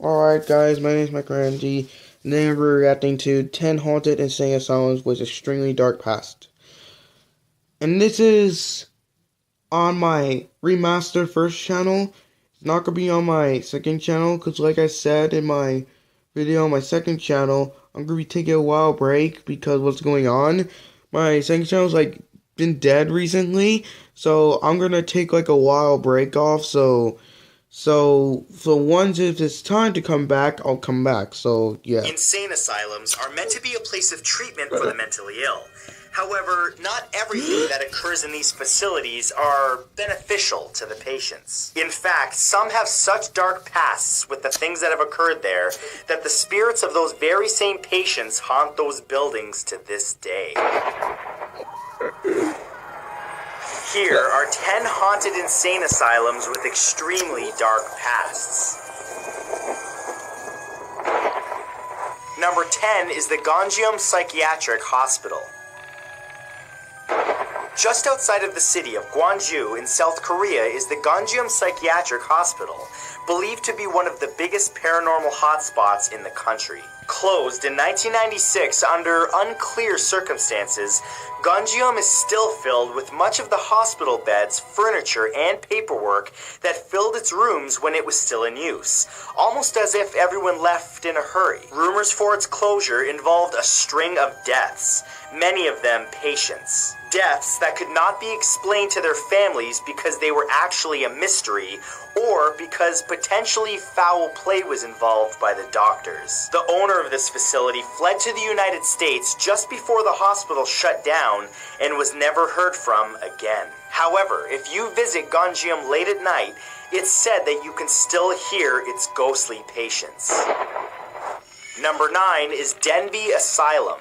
Alright guys, my name is Mike Randy, and today we're reacting to 10 Haunted Insane Asylums with Extremely Dark Past. And this is on my remastered first channel. It's not going to be on my second channel, because like I said in my video on my second channel, I'm going to be taking a while break because what's going on. My second channel's been dead recently, so I'm going to take a while break off, so once if it's time to come back, I'll come back. So yeah. Insane asylums are meant to be a place of treatment for the mentally ill. However, not everything that occurs in these facilities are beneficial to the patients. In fact, some have such dark pasts with the things that have occurred there that the spirits of those very same patients haunt those buildings to this day. Here are 10 haunted insane asylums with extremely dark pasts. Number 10 is the Ganjeom Psychiatric Hospital. Just outside of the city of Gwangju in South Korea is the Ganjeom Psychiatric Hospital, believed to be one of the biggest paranormal hotspots in the country. Closed in 1996 under unclear circumstances, Ganjeom is still filled with much of the hospital beds, furniture, and paperwork that filled its rooms when it was still in use, almost as if everyone left in a hurry. Rumors for its closure involved a string of deaths, many of them patients. Deaths that could not be explained to their families because they were actually a mystery, or because potentially foul play was involved by the doctors. The owner of this facility fled to the United States just before the hospital shut down and was never heard from again. However, if you visit Ganjeom late at night, it's said that you can still hear its ghostly patients. Number 9 is Denby Asylum.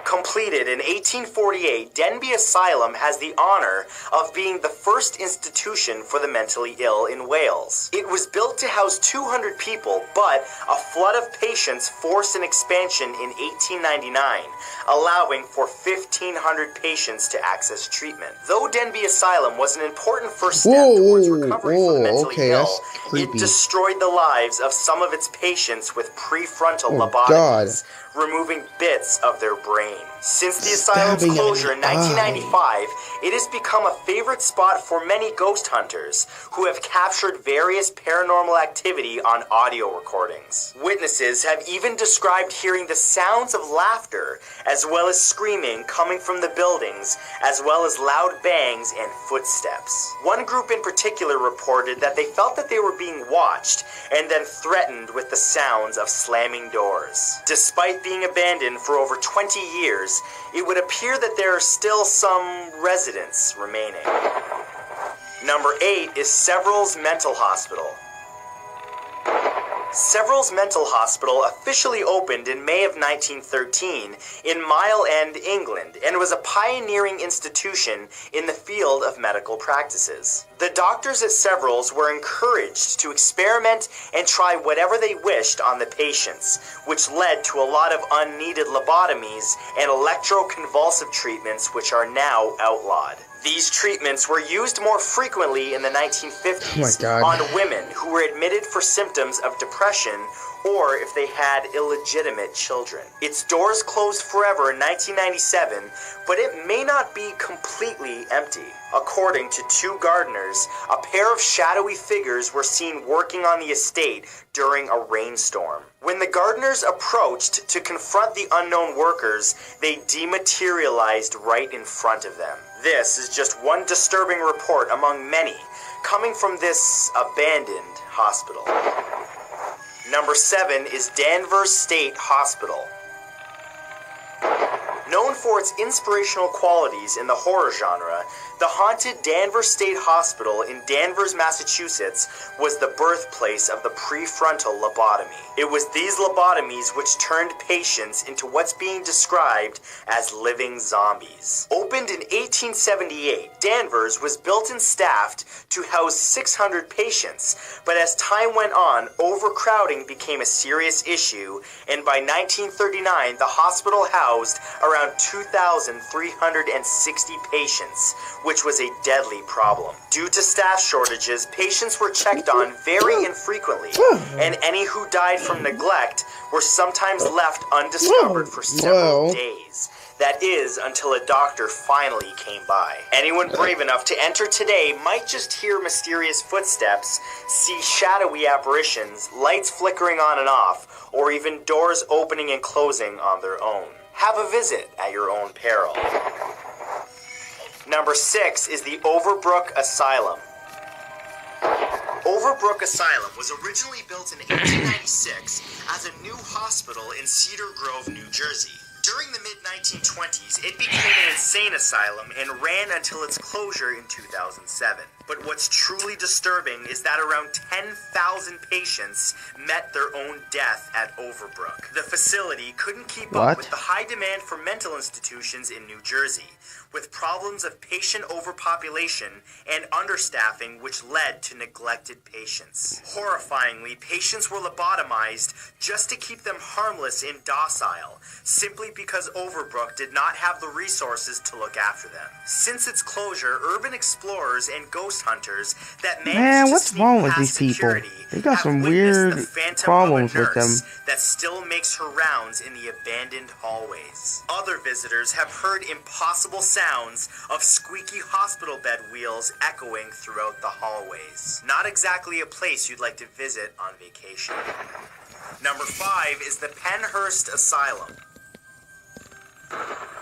Completed in 1848, Denby Asylum has the honor of being the first institution for the mentally ill in Wales. It was built to house 200 people, but a flood of patients forced an expansion in 1899, allowing for 1,500 patients to access treatment. Though Denby Asylum was an important first step towards recovery for the mentally ill, it destroyed the lives of some of its patients with prefrontal lobotomies, removing bits of their brain. Since the asylum's closure in 1995, it has become a favorite spot for many ghost hunters who have captured various paranormal activity on audio recordings. Witnesses have even described hearing the sounds of laughter as well as screaming coming from the buildings, as well as loud bangs and footsteps. One group in particular reported that they felt that they were being watched and then threatened with the sounds of slamming doors. Despite being abandoned for over 20 years, it would appear that there are still some residents remaining. Number 8 is Severals Mental Hospital. Severals Mental Hospital officially opened in May of 1913 in Mile End, England, and was a pioneering institution in the field of medical practices. The doctors at Severals were encouraged to experiment and try whatever they wished on the patients, which led to a lot of unneeded lobotomies and electroconvulsive treatments which are now outlawed. These treatments were used more frequently in the 1950s on women who were admitted for symptoms of depression or if they had illegitimate children. Its doors closed forever in 1997, but it may not be completely empty. According to 2 gardeners, a pair of shadowy figures were seen working on the estate during a rainstorm. When the gardeners approached to confront the unknown workers, they dematerialized right in front of them. This is just one disturbing report among many coming from this abandoned hospital. Number 7 is Danvers State Hospital. Known for its inspirational qualities in the horror genre, the haunted Danvers State Hospital in Danvers, Massachusetts was the birthplace of the prefrontal lobotomy. It was these lobotomies which turned patients into what's being described as living zombies. Opened in 1878, Danvers was built and staffed to house 600 patients, but as time went on, overcrowding became a serious issue, and by 1939, the hospital housed around 2,360 patients, which was a deadly problem. Due to staff shortages, patients were checked on very infrequently, and any who died from neglect were sometimes left undiscovered for several days. That is, until a doctor finally came by. Anyone brave enough to enter today might just hear mysterious footsteps, see shadowy apparitions, lights flickering on and off, or even doors opening and closing on their own. Have a visit at your own peril. Number 6 is the Overbrook Asylum. Overbrook Asylum was originally built in 1896 as a new hospital in Cedar Grove, New Jersey. During the mid-1920s, it became an insane asylum and ran until its closure in 2007. But what's truly disturbing is that around 10,000 patients met their own death at Overbrook. The facility couldn't keep up with the high demand for mental institutions in New Jersey, with problems of patient overpopulation and understaffing which led to neglected patients. Horrifyingly, patients were lobotomized just to keep them harmless and docile, simply because Overbrook did not have the resources to look after them. Since its closure, urban explorers and ghost hunters that managed to sneak past security They got some have weird witnessed the phantom problems of a with them. nurse that still makes her rounds in the abandoned hallways. Other visitors have heard impossible sounds of squeaky hospital bed wheels echoing throughout the hallways. Not exactly a place you'd like to visit on vacation. Number 5 is the Pennhurst Asylum.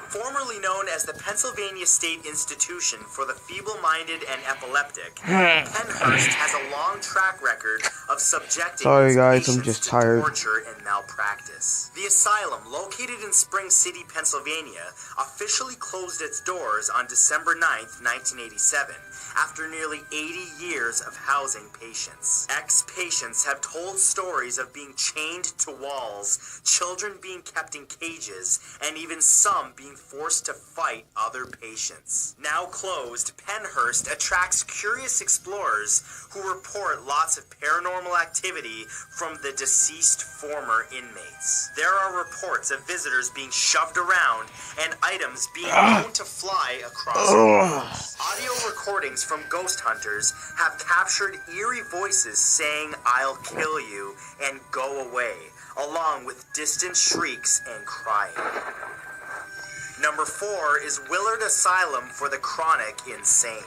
Formerly known as the Pennsylvania State Institution for the Feeble-Minded and Epileptic, Pennhurst has a long track record of subjecting its patients to torture and malpractice. The asylum, located in Spring City, Pennsylvania, officially closed its doors on December 9th, 1987, after nearly 80 years of housing patients. Ex-patients have told stories of being chained to walls, children being kept in cages, and even some being forced to fight other patients. Now closed, Pennhurst attracts curious explorers who report lots of paranormal activity from the deceased former inmates. There are reports of visitors being shoved around and items being known to fly across walls. Audio recordings from ghost hunters have captured eerie voices saying, "I'll kill you," and "Go away," along with distant shrieks and crying. Number 4 is Willard Asylum for the Chronic Insane.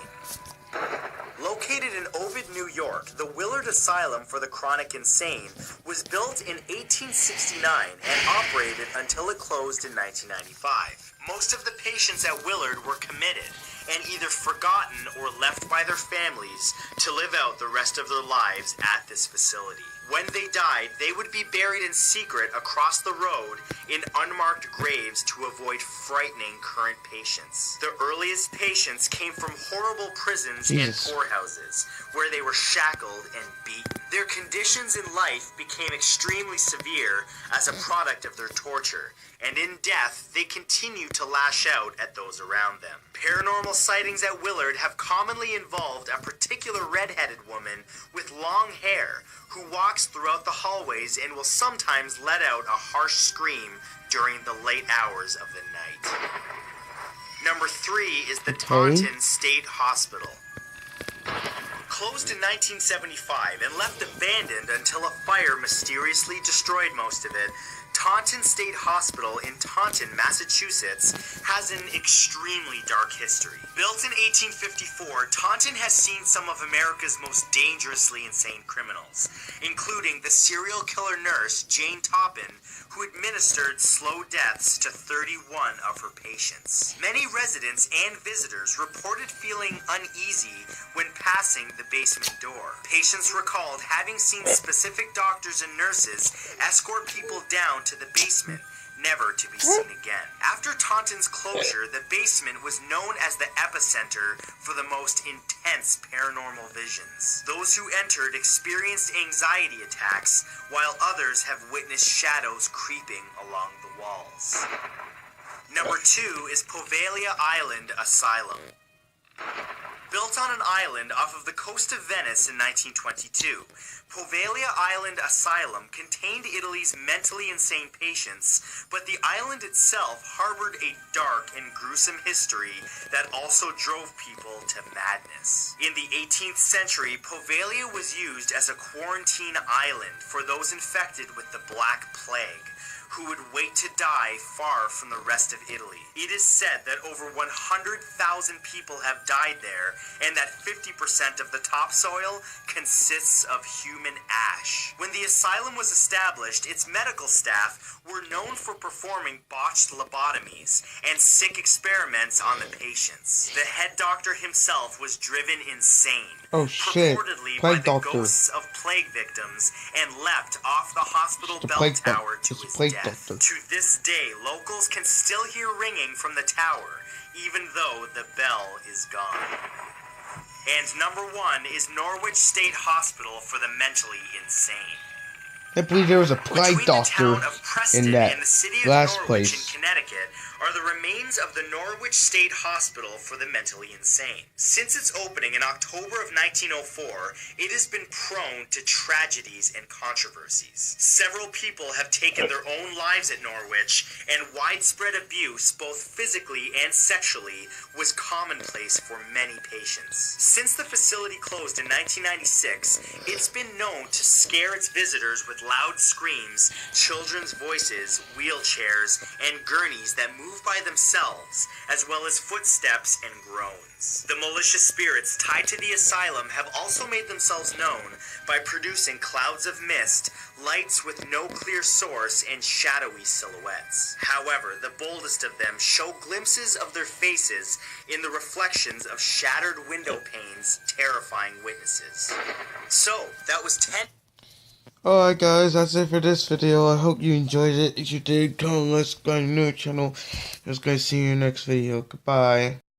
Located in Ovid, New York, the Willard Asylum for the Chronic Insane was built in 1869 and operated until it closed in 1995. Most of the patients at Willard were committed and either forgotten or left by their families to live out the rest of their lives at this facility. When they died, they would be buried in secret across the road in unmarked graves to avoid frightening current patients. The earliest patients came from horrible prisons and poorhouses, where they were shackled and beaten. Their conditions in life became extremely severe as a product of their torture, and in death, they continue to lash out at those around them. Paranormal sightings at Willard have commonly involved a particular red-headed woman with long hair who walks throughout the hallways and will sometimes let out a harsh scream during the late hours of the night. Number 3 is the Taunton State Hospital. Closed in 1975 and left abandoned until a fire mysteriously destroyed most of it, Taunton State Hospital in Taunton, Massachusetts, has an extremely dark history. Built in 1854, Taunton has seen some of America's most dangerously insane criminals, including the serial killer nurse Jane Toppin, who administered slow deaths to 31 of her patients. Many residents and visitors reported feeling uneasy when passing the basement door. Patients recalled having seen specific doctors and nurses escort people down to the basement, never to be seen again. After Taunton's closure, the basement was known as the epicenter for the most intense paranormal visions. Those who entered experienced anxiety attacks, while others have witnessed shadows creeping along the walls. Number 2 is Poveglia Island Asylum. built on an island off of the coast of Venice in 1922. Poveglia Island Asylum contained Italy's mentally insane patients, but the island itself harbored a dark and gruesome history that also drove people to madness. In the 18th century, Poveglia was used as a quarantine island for those infected with the Black Plague, who would wait to die far from the rest of Italy. It is said that over 100,000 people have died there, and that 50% of the topsoil consists of human ash. When the asylum was established, its medical staff were known for performing botched lobotomies and sick experiments on the patients. The head doctor himself was driven insane, purportedly by the ghosts of plague victims, and leapt off the hospital bell tower to his death. To this day, locals can still hear ringing from the tower, even though the bell is gone. And number 1 is Norwich State Hospital for the mentally insane. I believe there was a plague doctor in that and the city of last Norwich place. in Connecticut are the remains of the Norwich State Hospital for the mentally insane. Since its opening in October of 1904, it has been prone to tragedies and controversies. Several people have taken their own lives at Norwich, and widespread abuse, both physically and sexually, was commonplace for many patients. Since the facility closed in 1996, it's been known to scare its visitors with loud screams, children's voices, wheelchairs, and gurneys that move by themselves, as well as footsteps and groans. The malicious spirits tied to the asylum have also made themselves known by producing clouds of mist, lights with no clear source, and shadowy silhouettes. However, the boldest of them show glimpses of their faces in the reflections of shattered window panes, terrifying witnesses. So, that was 10... Alright guys, that's it for this video. I hope you enjoyed it. If you did, come on, let's go to the new channel. I was going to see you in the next video. Goodbye.